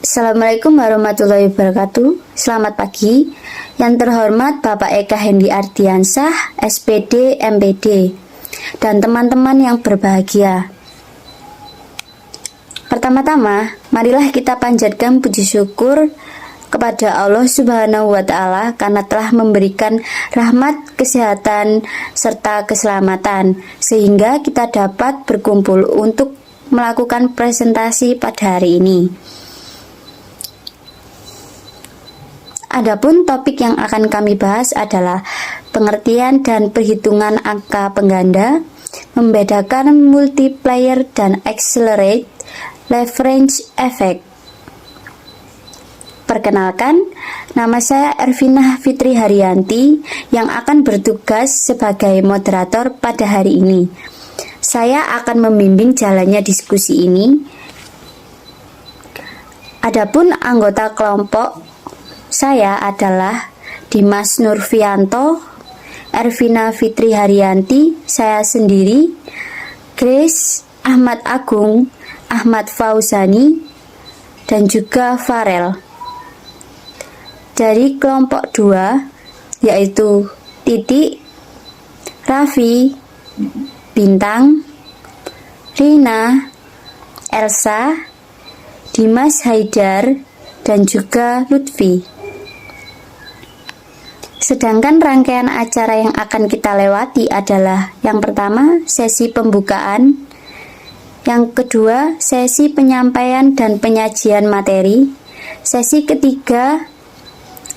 Assalamualaikum warahmatullahi wabarakatuh. Selamat pagi. Yang terhormat Bapak Eka Hendi Ardiansyah, SPD, MPD, dan teman-teman yang berbahagia. Pertama-tama, marilah kita panjatkan puji syukur kepada Allah Subhanahu wa Ta'ala karena telah memberikan rahmat, kesehatan, serta keselamatan, sehingga kita dapat berkumpul untuk melakukan presentasi pada hari ini. Adapun topik yang akan kami bahas adalah pengertian dan perhitungan angka pengganda, membedakan multiplier dan accelerate leverage effect. Perkenalkan, nama saya Ervina Fitri Haryanti yang akan bertugas sebagai moderator pada hari ini. Saya akan membimbing jalannya diskusi ini. Adapun anggota kelompok saya adalah Dimas Nurfianto, Ervina Fitri Haryanti, saya sendiri, Grace, Ahmad Agung, Ahmad Fauzani, dan juga Farel. Dari kelompok 2, yaitu Titik, Raffi, Bintang, Rina, Elsa, Dimas Haidar, dan juga Lutfi. Sedangkan rangkaian acara yang akan kita lewati adalah yang pertama, sesi pembukaan, yang kedua, sesi penyampaian dan penyajian materi, sesi ketiga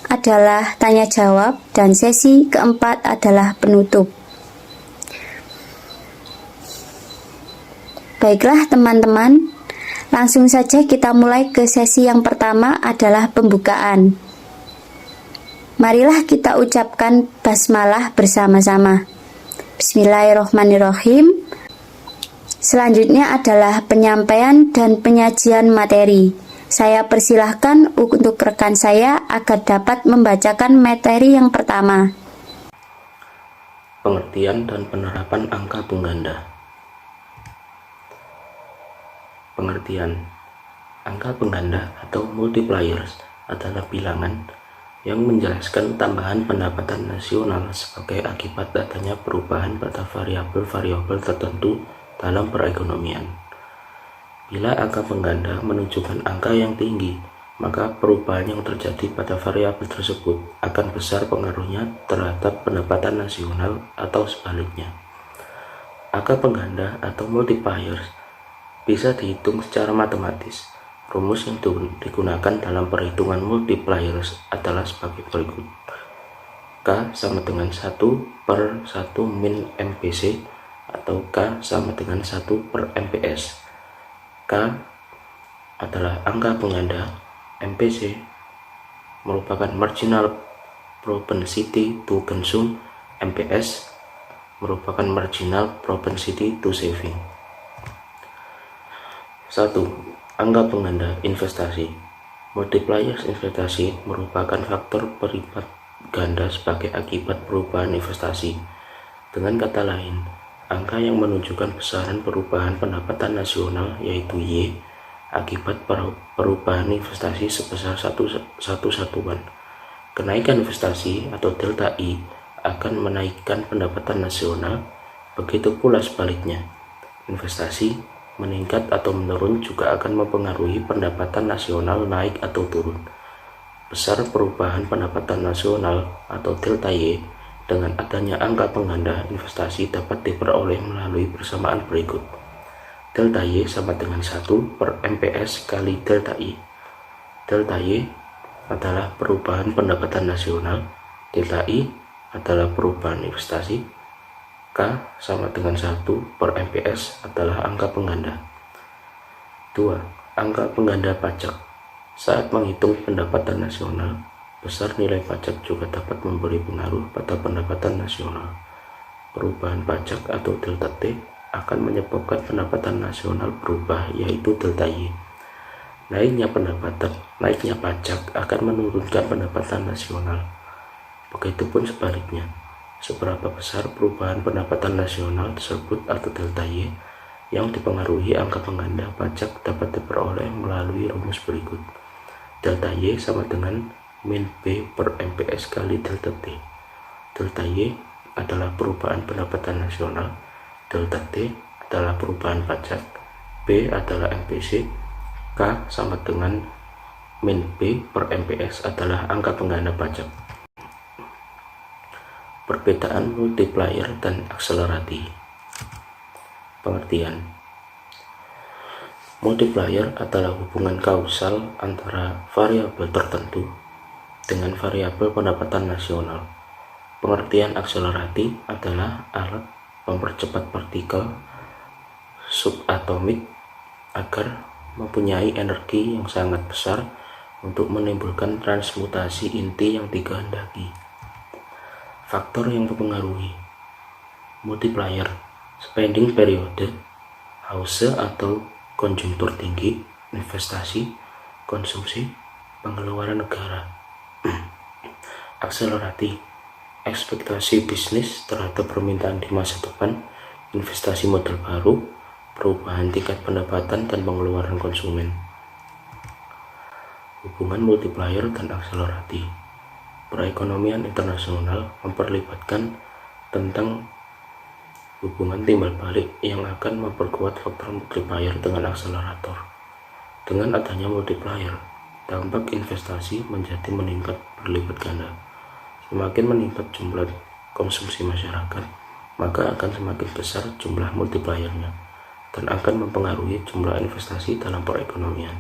adalah tanya jawab, dan sesi keempat adalah penutup. Baiklah teman-teman, langsung saja kita mulai ke sesi yang pertama adalah pembukaan. Marilah kita ucapkan basmalah bersama-sama. Bismillahirrahmanirrahim. Selanjutnya adalah penyampaian dan penyajian materi. Saya persilahkan untuk rekan saya agar dapat membacakan materi yang pertama. Pengertian dan penerapan angka pengganda. Pengertian. Angka pengganda atau multipliers adalah bilangan yang menjelaskan tambahan pendapatan nasional sebagai akibat adanya perubahan pada variabel-variabel tertentu dalam perekonomian. Bila angka pengganda menunjukkan angka yang tinggi, maka perubahan yang terjadi pada variabel tersebut akan besar pengaruhnya terhadap pendapatan nasional atau sebaliknya. Angka pengganda atau multipliers bisa dihitung secara matematis. Rumus yang digunakan dalam perhitungan multipliers adalah sebagai berikut. K sama dengan 1 per 1 min MPC atau K sama dengan 1 per MPS. K adalah angka pengganda, MPC merupakan marginal propensity to consume, MPS merupakan marginal propensity to saving. 1. Angka pengganda investasi. Multipliers investasi merupakan faktor berlipat ganda sebagai akibat perubahan investasi. Dengan kata lain, angka yang menunjukkan besaran perubahan pendapatan nasional yaitu Y akibat perubahan investasi sebesar satu satuan. Kenaikan investasi atau delta I akan menaikkan pendapatan nasional, begitu pula sebaliknya. Investasi meningkat atau menurun juga akan mempengaruhi pendapatan nasional naik atau turun. Besar perubahan pendapatan nasional atau delta Y dengan adanya angka pengganda investasi dapat diperoleh melalui persamaan berikut. Delta Y sama dengan 1 per MPS kali delta I. Delta Y adalah perubahan pendapatan nasional, delta I adalah perubahan investasi, K sama dengan 1 per MPS adalah angka pengganda. 2. Angka pengganda pajak. Saat menghitung pendapatan nasional, besar nilai pajak juga dapat memberi pengaruh pada pendapatan nasional. Perubahan pajak atau delta T akan menyebabkan pendapatan nasional berubah, yaitu delta Y. Naiknya pajak akan menurunkan pendapatan nasional. Begitupun sebaliknya. Seberapa besar perubahan pendapatan nasional tersebut atau delta Y yang dipengaruhi angka pengganda pajak dapat diperoleh melalui rumus berikut. Delta Y sama dengan min B per MPS kali delta T. Delta Y adalah perubahan pendapatan nasional, delta T adalah perubahan pajak, B adalah MPC, K sama dengan min B per MPS adalah angka pengganda pajak. Perbedaan multiplier dan akselerasi. Pengertian. Multiplier adalah hubungan kausal antara variabel tertentu dengan variabel pendapatan nasional. Pengertian akselerasi adalah alat mempercepat partikel subatomik agar mempunyai energi yang sangat besar untuk menimbulkan transmutasi inti yang dikehendaki. Faktor yang mempengaruhi multiplier: spending periode, hause atau konjungtur tinggi, investasi, konsumsi, pengeluaran negara. Akselerasi: ekspektasi bisnis terhadap permintaan di masa depan, investasi modal baru, perubahan tingkat pendapatan dan pengeluaran konsumen. Hubungan multiplier dan akselerasi. Perekonomian internasional memperlibatkan tentang hubungan timbal balik yang akan memperkuat faktor multiplier dengan akselerator. Dengan adanya multiplier, dampak investasi menjadi meningkat berlipat ganda. Semakin meningkat jumlah konsumsi masyarakat, maka akan semakin besar jumlah multipliernya dan akan mempengaruhi jumlah investasi dalam perekonomian.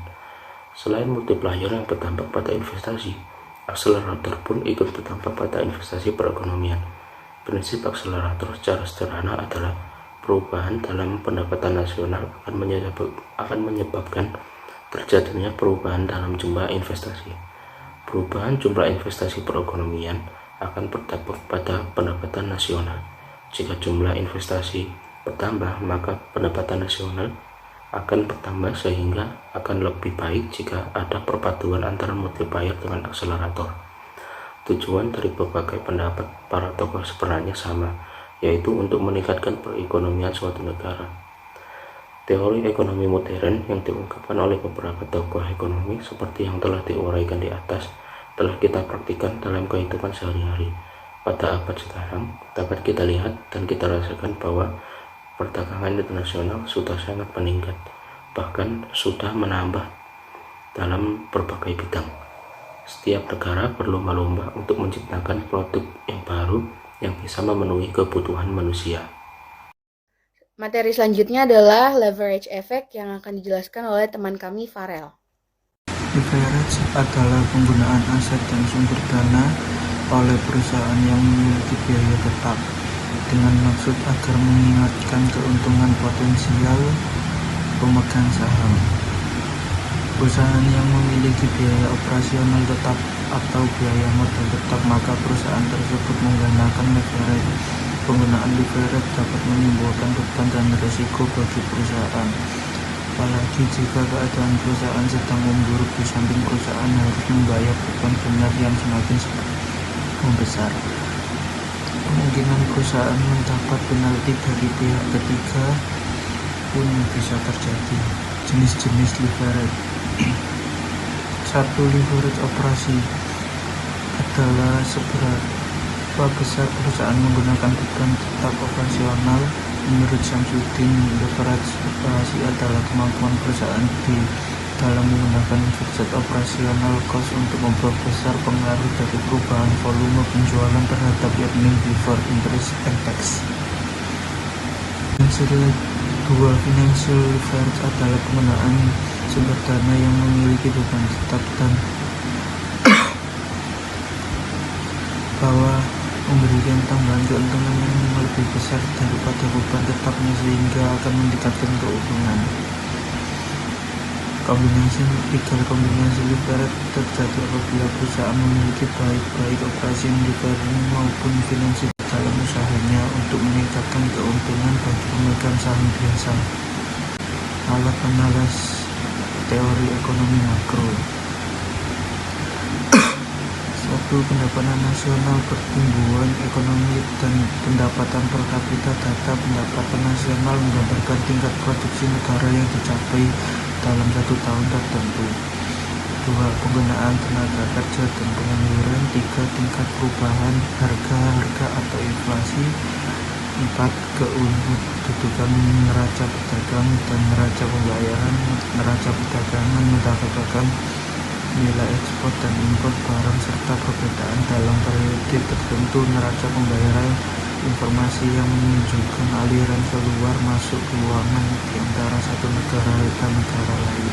Selain multiplier yang berdampak pada investasi, akselerator pun ikut berdampak pada investasi perekonomian. Prinsip akselerator secara sederhana adalah perubahan dalam pendapatan nasional akan menyebabkan terjadinya perubahan dalam jumlah investasi. Perubahan jumlah investasi perekonomian akan berdampak pada pendapatan nasional. Jika jumlah investasi bertambah, maka pendapatan nasional akan bertambah, sehingga akan lebih baik jika ada perpaduan antara multiplier dengan akselerator. Tujuan dari berbagai pendapat para tokoh sebenarnya sama, yaitu untuk meningkatkan perekonomian suatu negara. Teori ekonomi modern yang diungkapkan oleh beberapa tokoh ekonomi seperti yang telah diuraikan di atas telah kita praktikkan dalam kehidupan sehari-hari. Pada abad sekarang dapat kita lihat dan kita rasakan bahwa perdagangan internasional sudah sangat meningkat, bahkan sudah menambah dalam berbagai bidang. Setiap negara berlomba-lomba untuk menciptakan produk yang baru yang bisa memenuhi kebutuhan manusia. Materi selanjutnya adalah leverage effect yang akan dijelaskan oleh teman kami, Farel. Leverage adalah penggunaan aset dan sumber dana oleh perusahaan yang memiliki biaya tetap dengan maksud agar meningkatkan keuntungan potensial pemegang saham. Perusahaan yang memiliki biaya operasional tetap atau biaya modal tetap, maka perusahaan tersebut menggunakan leverage. Penggunaan leverage dapat menimbulkan beban dan risiko bagi perusahaan, apalagi jika keadaan perusahaan sedang memburuk. Di samping perusahaan harus membayar beban bunga yang semakin membesar, kemungkinan perusahaan mendapat penalti dari pihak ketiga pun bisa terjadi. Jenis-jenis leverage. 1. Leverage operasi adalah seberapa besar perusahaan menggunakan beban tetap operasional. Menurut Samsudin, leverage operasi adalah kemampuan perusahaan di dalam menggunakan fixed operational cost untuk memperbesar pengaruh dari perubahan volume penjualan terhadap earning before interest and tax. Financial leverage adalah penggunaan sumber dana yang memiliki beban tetap dan bahwa memberikan tambahan keuntungan yang lebih besar daripada beban tetapnya, sehingga akan meningkatkan keuntungan. Kombinasi leverage terjadi apabila perusahaan memiliki baik operasi leverage maupun finansial dalam usahanya untuk meningkatkan keuntungan bagi pemegang saham biasa. Alat analis teori ekonomi makro. 1. Pendapatan nasional, pertumbuhan ekonomi dan pendapatan per kapita. Data pendapatan nasional menggambarkan tingkat produksi negara yang dicapai dalam satu tahun tertentu. 2. penggunaan tenaga kerja dan pengangguran. 3. Tingkat perubahan harga atau inflasi. 4. Kedudukan neraca perdagang dan neraca pembayaran. Neraca perdagangan merupakan nilai ekspor dan impor barang serta perbedaan dalam periode tertentu. Neraca pembayaran informasi yang menunjukkan aliran keluar masuk keuangan di antara satu negara dan negara lain.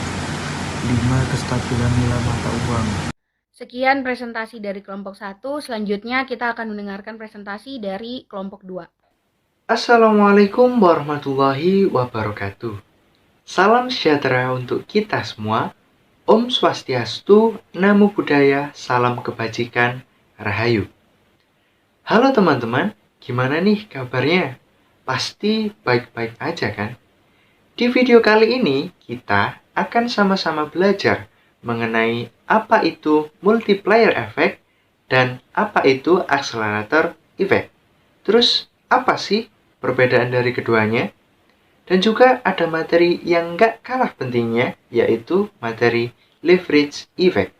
5. Kestabilan nilai mata uang. Sekian presentasi dari kelompok 1, selanjutnya kita akan mendengarkan presentasi dari kelompok 2. Assalamualaikum warahmatullahi wabarakatuh. Salam sejahtera untuk kita semua. Om Swastiastu, Namo Buddhaya, salam kebajikan, Rahayu. Halo teman-teman, gimana nih kabarnya? Pasti baik-baik aja kan? Di video kali ini, kita akan sama-sama belajar mengenai apa itu multiplier effect dan apa itu accelerator effect. Terus, apa sih perbedaan dari keduanya? Dan juga ada materi yang nggak kalah pentingnya, yaitu materi leverage effect.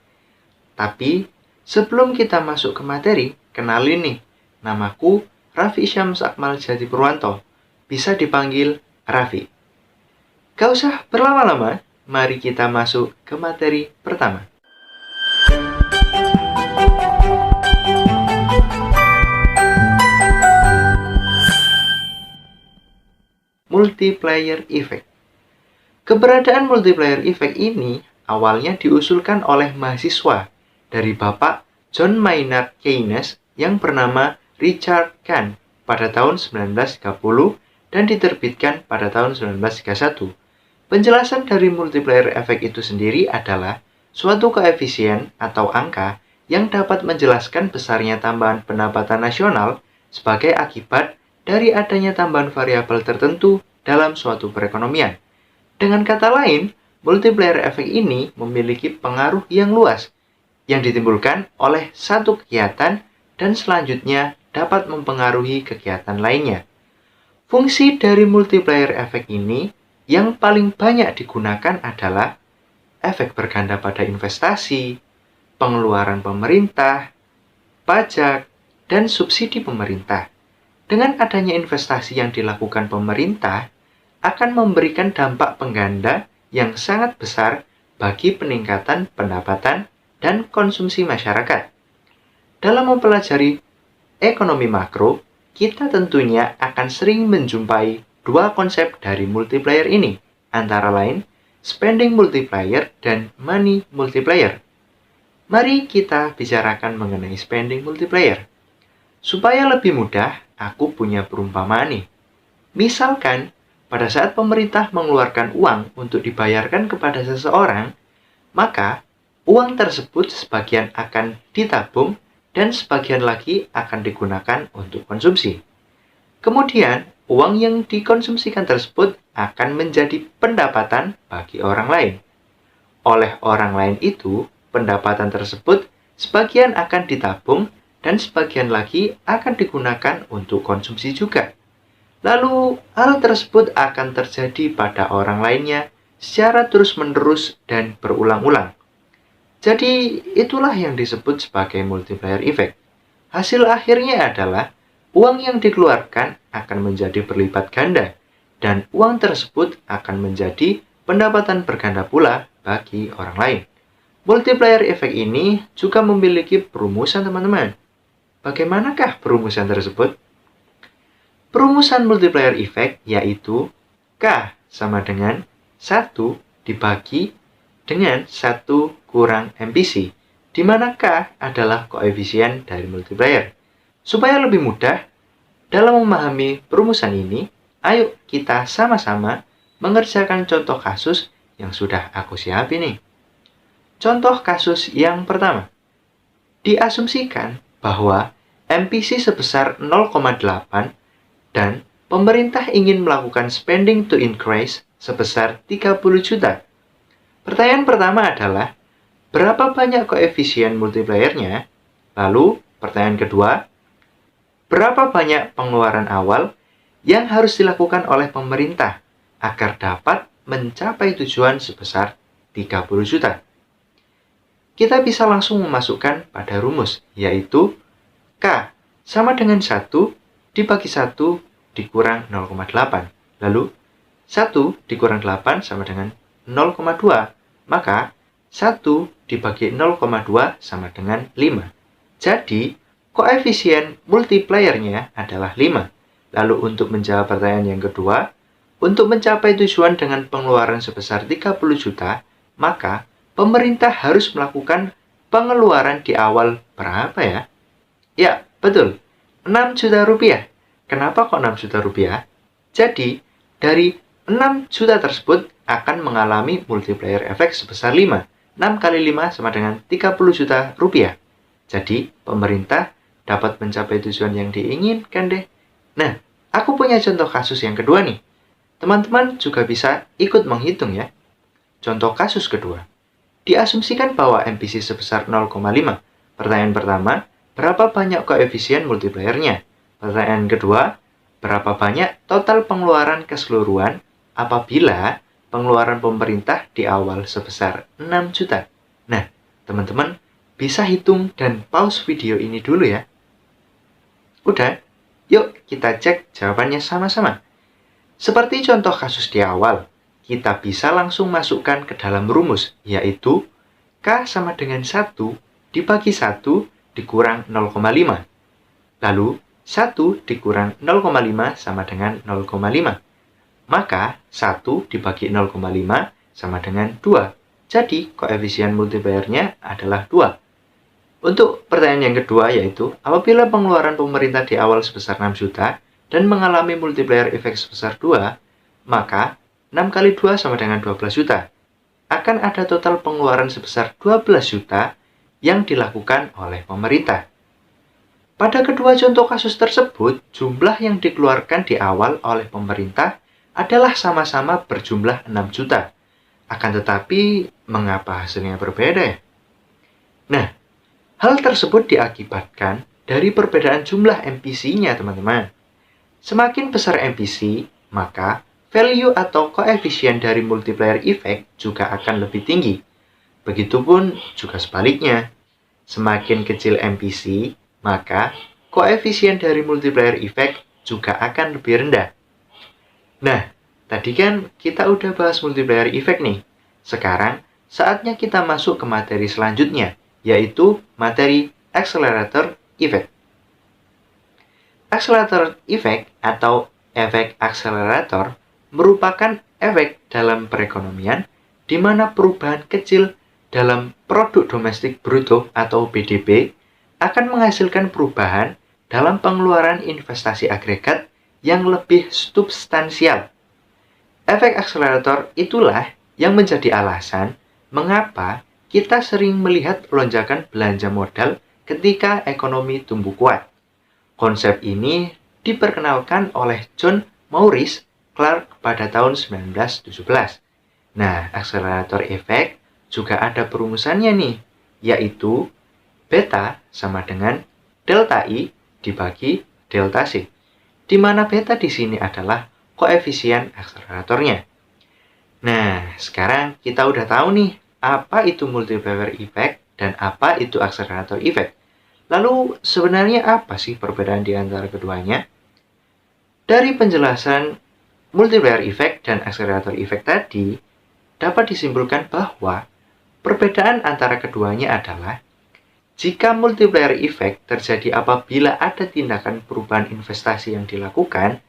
Tapi, sebelum kita masuk ke materi, kenalin nih, namaku Raffi Syams Akmal Jati Purwanto, bisa dipanggil Raffi. Gak usah berlama-lama, mari kita masuk ke materi pertama. Multiplier effect. Keberadaan multiplier effect ini awalnya diusulkan oleh mahasiswa dari Bapak John Maynard Keynes yang bernama Richard Kahn pada tahun 1930 dan diterbitkan pada tahun 1931. Penjelasan dari multiplier effect itu sendiri adalah suatu koefisien atau angka yang dapat menjelaskan besarnya tambahan pendapatan nasional sebagai akibat dari adanya tambahan variabel tertentu dalam suatu perekonomian. Dengan kata lain, multiplier effect ini memiliki pengaruh yang luas yang ditimbulkan oleh satu kegiatan dan selanjutnya dapat mempengaruhi kegiatan lainnya. Fungsi dari multiplier effect ini yang paling banyak digunakan adalah efek berganda pada investasi, pengeluaran pemerintah, pajak, dan subsidi pemerintah. Dengan adanya investasi yang dilakukan pemerintah, akan memberikan dampak pengganda yang sangat besar bagi peningkatan pendapatan dan konsumsi masyarakat. Dalam mempelajari ekonomi makro, kita tentunya akan sering menjumpai dua konsep dari multiplier ini, antara lain spending multiplier dan money multiplier. Mari kita bicarakan mengenai spending multiplier. Supaya lebih mudah, aku punya perumpamaan nih. Misalkan, pada saat pemerintah mengeluarkan uang untuk dibayarkan kepada seseorang, maka uang tersebut sebagian akan ditabung dan sebagian lagi akan digunakan untuk konsumsi. Kemudian, uang yang dikonsumsikan tersebut akan menjadi pendapatan bagi orang lain. Oleh orang lain itu, pendapatan tersebut sebagian akan ditabung dan sebagian lagi akan digunakan untuk konsumsi juga. Lalu, hal tersebut akan terjadi pada orang lainnya secara terus-menerus dan berulang-ulang. Jadi, itulah yang disebut sebagai multiplier effect. Hasil akhirnya adalah uang yang dikeluarkan akan menjadi berlipat ganda, dan uang tersebut akan menjadi pendapatan berganda pula bagi orang lain. Multiplier effect ini juga memiliki perumusan, teman-teman. Bagaimanakah perumusan tersebut? Perumusan multiplier effect yaitu K sama dengan 1 dibagi dengan 1 kurang MPC, di mana K adalah koefisien dari multiplier. Supaya lebih mudah dalam memahami perumusan ini, ayo kita sama-sama mengerjakan contoh kasus yang sudah aku siapin nih. Contoh kasus yang pertama. Diasumsikan bahwa MPC sebesar 0,8 dan pemerintah ingin melakukan spending to increase sebesar 30 juta. Pertanyaan pertama adalah, berapa banyak koefisien multipliernya? Lalu, pertanyaan kedua, berapa banyak pengeluaran awal yang harus dilakukan oleh pemerintah agar dapat mencapai tujuan sebesar 30 juta? kita bisa langsung memasukkan pada rumus, yaitu K sama dengan 1 dibagi 1 dikurang 0,8. Lalu, 1 dikurang 8 sama dengan 0,2. Maka, 1 dibagi 0,2 sama dengan 5. Jadi, koefisien multipliernya adalah 5. Lalu, untuk menjawab pertanyaan yang kedua, untuk mencapai tujuan dengan pengeluaran sebesar 30 juta, maka pemerintah harus melakukan pengeluaran di awal berapa ya? Ya, betul. 6 juta rupiah. Kenapa kok 6 juta rupiah? Jadi, dari 6 juta tersebut akan mengalami multiplier efek sebesar 5. 6 kali 5 sama dengan 30 juta rupiah. Jadi, pemerintah dapat mencapai tujuan yang diinginkan deh. Nah, aku punya contoh kasus yang kedua nih. Teman-teman juga bisa ikut menghitung ya. Contoh kasus kedua. Diasumsikan bahwa MPC sebesar 0,5. Pertanyaan pertama, berapa banyak koefisien multipliernya? Pertanyaan kedua, berapa banyak total pengeluaran keseluruhan apabila pengeluaran pemerintah di awal sebesar 6 juta? Nah, teman-teman bisa hitung dan pause video ini dulu ya. Udah? Yuk kita cek jawabannya sama-sama. Seperti contoh kasus di awal, kita bisa langsung masukkan ke dalam rumus, yaitu K sama dengan 1 dibagi 1 dikurang 0,5. Lalu, 1 dikurang 0,5 sama dengan 0,5. Maka, 1 dibagi 0,5 sama dengan 2. Jadi, koefisien multipliernya adalah 2. Untuk pertanyaan yang kedua yaitu, apabila pengeluaran pemerintah di awal sebesar 6 juta dan mengalami multiplier efek sebesar 2, maka 6 kali 2 sama dengan 12 juta. Akan ada total pengeluaran sebesar 12 juta yang dilakukan oleh pemerintah. Pada kedua contoh kasus tersebut, jumlah yang dikeluarkan di awal oleh pemerintah adalah sama-sama berjumlah 6 juta. Akan tetapi, mengapa hasilnya berbeda ya? Nah, hal tersebut diakibatkan dari perbedaan jumlah MPC-nya, teman-teman. Semakin besar MPC, maka value atau koefisien dari multiplier effect juga akan lebih tinggi. Begitupun juga sebaliknya. Semakin kecil MPC, maka koefisien dari multiplier effect juga akan lebih rendah. Nah, tadi kan kita udah bahas multiplier effect nih. Sekarang, saatnya kita masuk ke materi selanjutnya, yaitu materi accelerator effect. Accelerator effect atau efek akselerator merupakan efek dalam perekonomian di mana perubahan kecil dalam produk domestik bruto atau PDB akan menghasilkan perubahan dalam pengeluaran investasi agregat yang lebih substansial. Efek akselerator itulah yang menjadi alasan mengapa kita sering melihat lonjakan belanja modal ketika ekonomi tumbuh kuat. Konsep ini diperkenalkan oleh John Maurice Clark pada tahun 1917. Nah, akselerator efek juga ada perumusannya nih, yaitu beta sama dengan delta I dibagi delta C, di mana beta di sini adalah koefisien akseleratornya. Nah, sekarang kita udah tahu nih, apa itu multiplier effect dan apa itu akselerator effect. Lalu, sebenarnya apa sih perbedaan di antara keduanya? Dari penjelasan multiplier effect dan accelerator effect tadi, dapat disimpulkan bahwa perbedaan antara keduanya adalah jika multiplier effect terjadi apabila ada tindakan perubahan investasi yang dilakukan,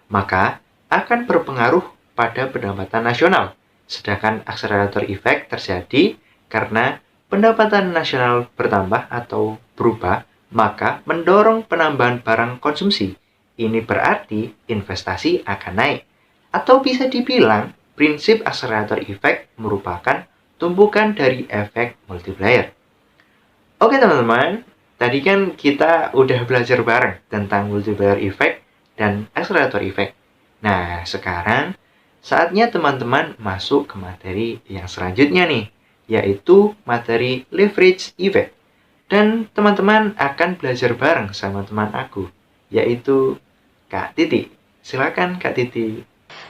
maka akan berpengaruh pada pendapatan nasional. Sedangkan accelerator effect terjadi karena pendapatan nasional bertambah atau berubah, maka mendorong penambahan barang konsumsi. Ini berarti investasi akan naik. Atau bisa dibilang, prinsip accelerator effect merupakan tumpukan dari efek multiplier. Oke teman-teman, tadi kan kita udah belajar bareng tentang multiplier effect dan accelerator effect. Nah, sekarang saatnya teman-teman masuk ke materi yang selanjutnya nih, yaitu materi leverage effect. Dan teman-teman akan belajar bareng sama teman aku, yaitu Kak Titi. Silakan Kak Titi.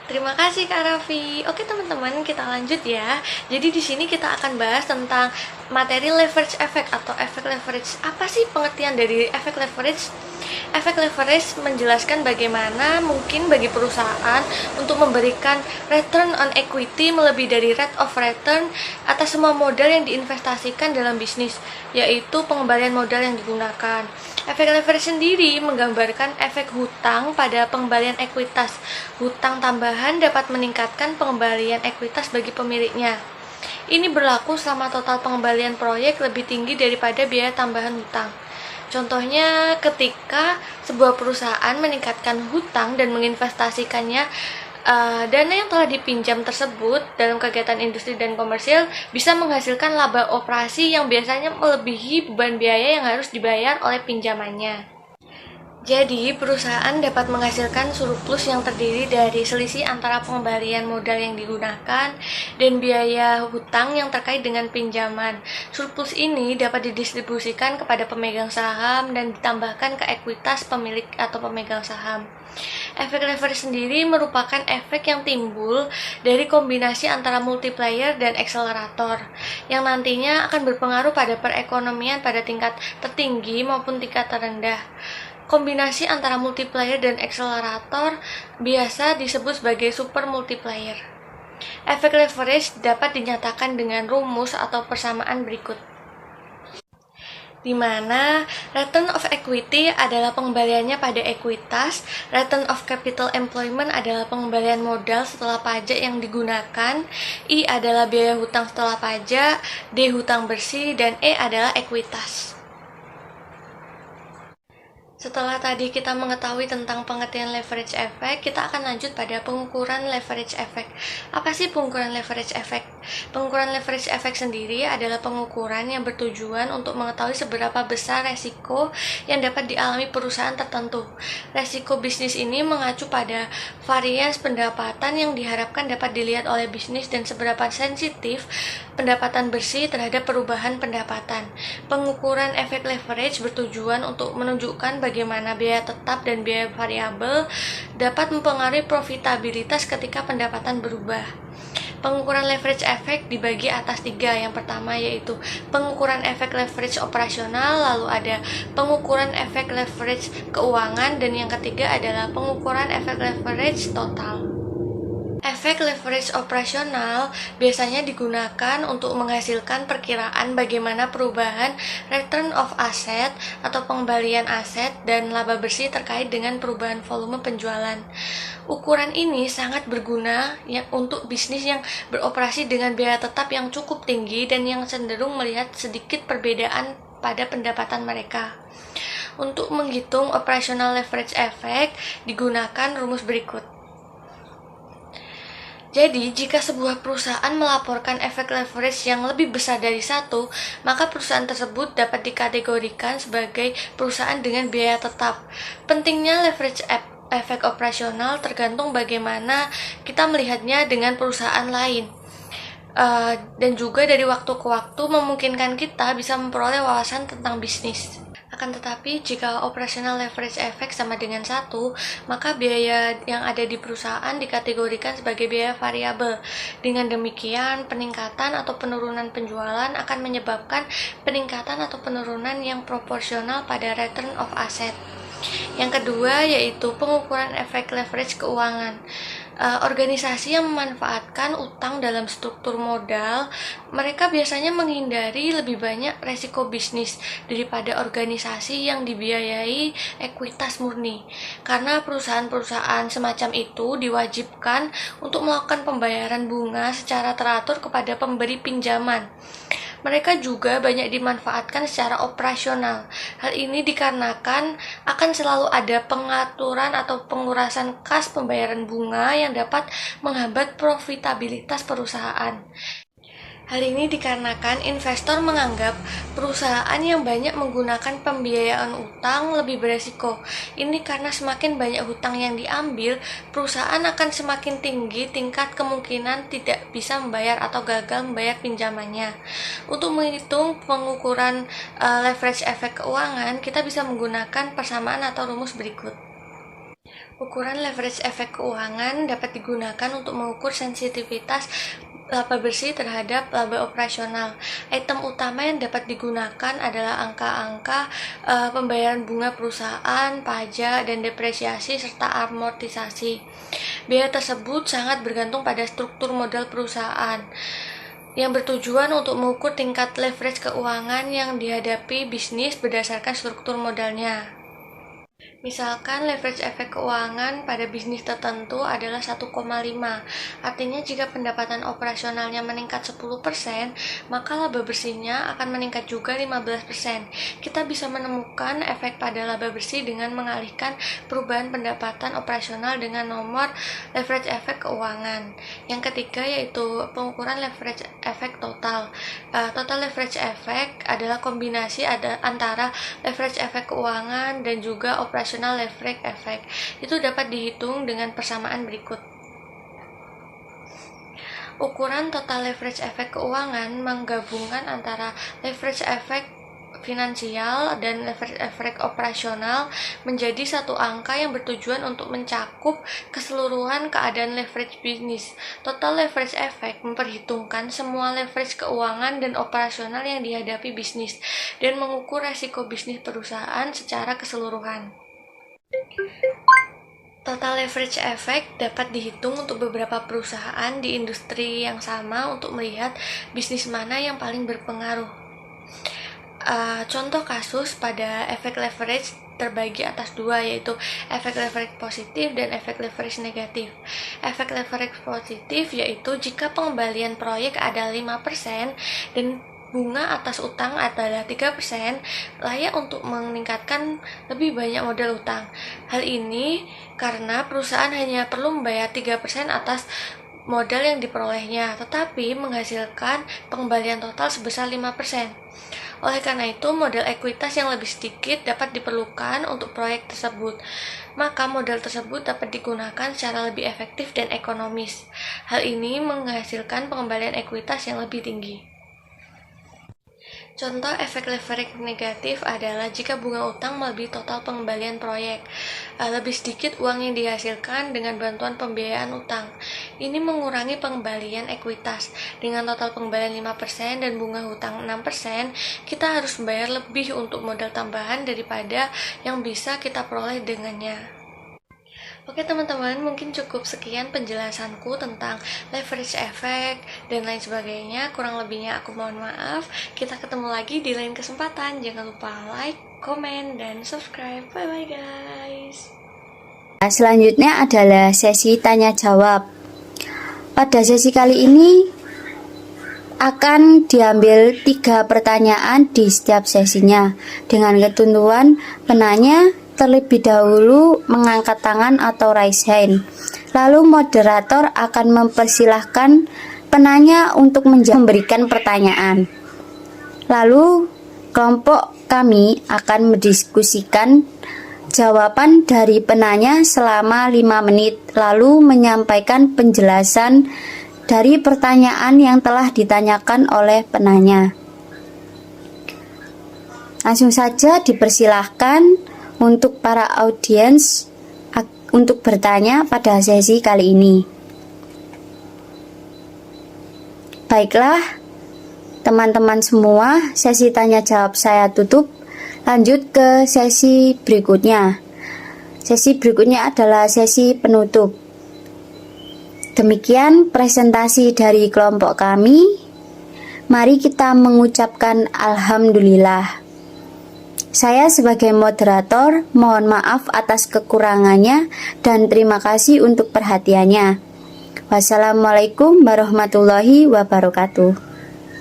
Terima kasih Kak Raffi. Oke teman-teman, kita lanjut ya. Jadi di sini kita akan bahas tentang materi leverage effect atau efek leverage. Apa sih pengertian dari efek leverage? Efek leverage menjelaskan bagaimana mungkin bagi perusahaan untuk memberikan return on equity melebihi dari rate of return atas semua modal yang diinvestasikan dalam bisnis, yaitu pengembalian modal yang digunakan. Efek leverage sendiri menggambarkan efek hutang pada pengembalian ekuitas. Hutang tambahan dapat meningkatkan pengembalian ekuitas bagi pemiliknya. Ini berlaku selama total pengembalian proyek lebih tinggi daripada biaya tambahan hutang. Contohnya ketika sebuah perusahaan meningkatkan hutang dan menginvestasikannya, dana yang telah dipinjam tersebut dalam kegiatan industri dan komersil bisa menghasilkan laba operasi yang biasanya melebihi beban biaya yang harus dibayar oleh pinjamannya. Jadi, perusahaan dapat menghasilkan surplus yang terdiri dari selisih antara pengembalian modal yang digunakan dan biaya hutang yang terkait dengan pinjaman. Surplus ini dapat didistribusikan kepada pemegang saham dan ditambahkan ke ekuitas pemilik atau pemegang saham. Efek leverage sendiri merupakan efek yang timbul dari kombinasi antara multiplier dan akselerator, yang nantinya akan berpengaruh pada perekonomian pada tingkat tertinggi maupun tingkat terendah. Kombinasi antara multiplier dan akselerator biasa disebut sebagai super multiplier. Efek leverage dapat dinyatakan dengan rumus atau persamaan berikut, di mana return of equity adalah pengembaliannya pada ekuitas, return of capital employment adalah pengembalian modal setelah pajak yang digunakan, I adalah biaya hutang setelah pajak, D hutang bersih, dan E adalah ekuitas. Setelah tadi kita mengetahui tentang pengertian leverage effect, kita akan lanjut pada pengukuran leverage effect. Apa sih pengukuran leverage effect? Pengukuran leverage effect sendiri adalah pengukuran yang bertujuan untuk mengetahui seberapa besar resiko yang dapat dialami perusahaan tertentu. Resiko bisnis ini mengacu pada varians pendapatan yang diharapkan dapat dilihat oleh bisnis dan seberapa sensitif pendapatan bersih terhadap perubahan pendapatan. Pengukuran efek leverage bertujuan untuk menunjukkan bagaimana biaya tetap dan biaya variabel dapat mempengaruhi profitabilitas ketika pendapatan berubah. Pengukuran leverage effect dibagi atas 3. Yang pertama yaitu pengukuran efek leverage operasional, lalu ada pengukuran efek leverage keuangan, dan yang ketiga adalah pengukuran efek leverage total. Efek leverage operasional biasanya digunakan untuk menghasilkan perkiraan bagaimana perubahan return of asset atau pengembalian aset dan laba bersih terkait dengan perubahan volume penjualan. Ukuran ini sangat berguna untuk bisnis yang beroperasi dengan biaya tetap yang cukup tinggi dan yang cenderung melihat sedikit perbedaan pada pendapatan mereka. Untuk menghitung operational leverage effect digunakan rumus berikut. Jadi, jika sebuah perusahaan melaporkan efek leverage yang lebih besar dari 1, maka perusahaan tersebut dapat dikategorikan sebagai perusahaan dengan biaya tetap. Pentingnya leverage efek operasional tergantung bagaimana kita melihatnya dengan perusahaan lain. Dan juga dari waktu ke waktu memungkinkan kita bisa memperoleh wawasan tentang bisnis. Akan tetapi, jika operational leverage effect sama dengan 1, maka biaya yang ada di perusahaan dikategorikan sebagai biaya variabel. Dengan demikian, peningkatan atau penurunan penjualan akan menyebabkan peningkatan atau penurunan yang proporsional pada return of asset. Yang kedua yaitu pengukuran efek leverage keuangan. Organisasi yang memanfaatkan utang dalam struktur modal, mereka biasanya menghindari lebih banyak resiko bisnis daripada organisasi yang dibiayai ekuitas murni. Karena perusahaan-perusahaan semacam itu diwajibkan untuk melakukan pembayaran bunga secara teratur kepada pemberi pinjaman. Mereka juga banyak dimanfaatkan secara operasional. Hal ini dikarenakan akan selalu ada pengaturan atau pengurasan kas pembayaran bunga yang dapat menghambat profitabilitas perusahaan. Hal ini dikarenakan investor menganggap perusahaan yang banyak menggunakan pembiayaan utang lebih beresiko. Ini karena semakin banyak hutang yang diambil, perusahaan akan semakin tinggi tingkat kemungkinan tidak bisa membayar atau gagal membayar pinjamannya. Untuk menghitung pengukuran leverage efek keuangan, kita bisa menggunakan persamaan atau rumus berikut. Ukuran leverage efek keuangan dapat digunakan untuk mengukur sensitivitas laba bersih terhadap laba operasional. Item utama yang dapat digunakan adalah angka-angka pembayaran bunga perusahaan, pajak, dan depresiasi, serta amortisasi. Biaya tersebut sangat bergantung pada struktur modal perusahaan, yang bertujuan untuk mengukur tingkat leverage keuangan yang dihadapi bisnis berdasarkan struktur modalnya. Misalkan leverage efek keuangan pada bisnis tertentu adalah 1,5. Artinya jika pendapatan operasionalnya meningkat 10%, maka laba bersihnya akan meningkat juga 15%. Kita bisa menemukan efek pada laba bersih dengan mengalihkan perubahan pendapatan operasional dengan nomor leverage efek keuangan. Yang ketiga yaitu pengukuran leverage efek total. Total leverage efek adalah kombinasi antara leverage efek keuangan dan juga operasional leverage effect. Itu dapat dihitung dengan persamaan berikut. Ukuran total leverage effect keuangan menggabungkan antara leverage effect finansial dan leverage effect operasional menjadi satu angka yang bertujuan untuk mencakup keseluruhan keadaan leverage bisnis. Total leverage effect memperhitungkan semua leverage keuangan dan operasional yang dihadapi bisnis dan mengukur resiko bisnis perusahaan secara keseluruhan. Total leverage effect dapat dihitung untuk beberapa perusahaan di industri yang sama untuk melihat bisnis mana yang paling berpengaruh. Contoh kasus pada efek leverage terbagi atas dua, yaitu efek leverage positif dan efek leverage negatif. Efek leverage positif yaitu jika pengembalian proyek adalah 5% dan bunga atas utang adalah 3%, layak untuk meningkatkan lebih banyak modal utang. Hal ini karena perusahaan hanya perlu membayar 3% atas modal yang diperolehnya, tetapi menghasilkan pengembalian total sebesar 5%. Oleh karena itu, modal ekuitas yang lebih sedikit dapat diperlukan untuk proyek tersebut. Maka modal tersebut dapat digunakan secara lebih efektif dan ekonomis. Hal ini menghasilkan pengembalian ekuitas yang lebih tinggi. Contoh efek leverage negatif adalah jika bunga utang melebihi total pengembalian proyek. Lebih sedikit uang yang dihasilkan dengan bantuan pembiayaan utang. Ini mengurangi pengembalian ekuitas. Dengan total pengembalian 5% dan bunga hutang 6%, kita harus membayar lebih untuk modal tambahan daripada yang bisa kita peroleh dengannya. Oke teman-teman, mungkin cukup sekian penjelasanku tentang leverage effect dan lain sebagainya. Kurang lebihnya aku mohon maaf. Kita ketemu lagi di lain kesempatan. Jangan lupa like, komen, dan subscribe. Bye-bye guys. Selanjutnya adalah sesi tanya jawab. Pada sesi kali ini akan diambil 3 pertanyaan di setiap sesinya dengan ketentuan penanya terlebih dahulu mengangkat tangan atau raise hand. Lalu moderator akan mempersilahkan penanya untuk memberikan pertanyaan. Lalu kelompok kami akan mendiskusikan jawaban dari penanya selama 5 menit, lalu menyampaikan penjelasan dari pertanyaan yang telah ditanyakan oleh penanya. Langsung saja dipersilahkan untuk para audiens untuk bertanya pada sesi kali ini. Baiklah, teman-teman semua, sesi tanya jawab saya tutup. Lanjut ke sesi berikutnya. Sesi berikutnya adalah sesi penutup. Demikian presentasi dari kelompok kami. Mari kita mengucapkan alhamdulillah. Saya sebagai moderator mohon maaf atas kekurangannya dan terima kasih untuk perhatiannya. Wassalamualaikum warahmatullahi wabarakatuh.